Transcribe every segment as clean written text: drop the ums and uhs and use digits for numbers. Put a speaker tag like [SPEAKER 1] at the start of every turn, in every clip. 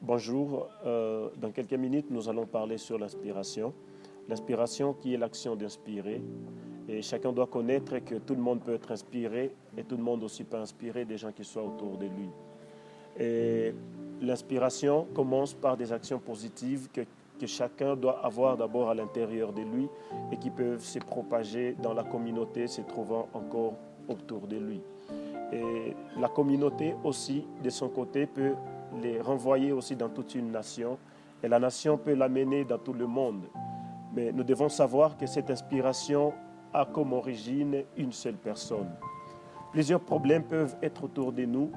[SPEAKER 1] Bonjour, dans quelques minutes, nous allons parler sur l'inspiration. L'inspiration qui est l'action d'inspirer. Et chacun doit connaître que tout le monde peut être inspiré et tout le monde aussi peut inspirer des gens qui soient autour de lui. Et l'inspiration commence par des actions positives que chacun doit avoir d'abord à l'intérieur de lui et qui peuvent se propager dans la communauté se trouvant encore autour de lui. Et la communauté aussi, de son côté, peut les renvoyer aussi dans toute une nation et la nation peut l'amener dans tout le monde. Mais nous devons savoir que cette inspiration a comme origine une seule personne. Plusieurs problèmes peuvent être autour de nous,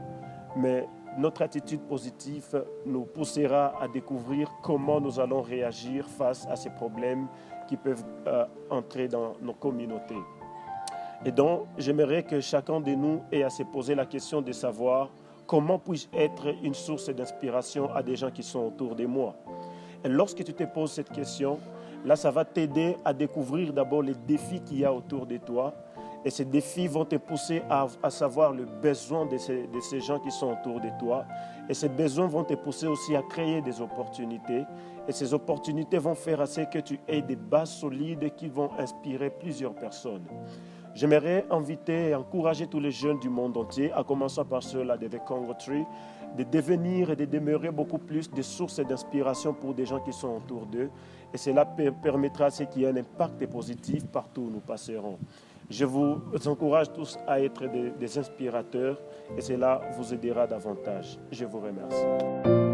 [SPEAKER 1] mais notre attitude positive nous poussera à découvrir comment nous allons réagir face à ces problèmes qui peuvent entrer dans nos communautés. Et donc, j'aimerais que chacun de nous ait à se poser la question de savoir comment puis-je être une source d'inspiration à des gens qui sont autour de moi. Et lorsque tu te poses cette question, là, ça va t'aider à découvrir d'abord les défis qu'il y a autour de toi. Et ces défis vont te pousser à savoir le besoin de ces gens qui sont autour de toi. Et ces besoins vont te pousser aussi à créer des opportunités. Et ces opportunités vont faire à ce que tu aies des bases solides qui vont inspirer plusieurs personnes. J'aimerais inviter et encourager tous les jeunes du monde entier, à commencer par ceux-là de The Congo Tree, de devenir et de demeurer beaucoup plus des sources d'inspiration pour des gens qui sont autour d'eux. Et cela permettra à ce qu'il y ait un impact positif partout où nous passerons. Je vous encourage tous à être des inspirateurs et cela vous aidera davantage. Je vous remercie.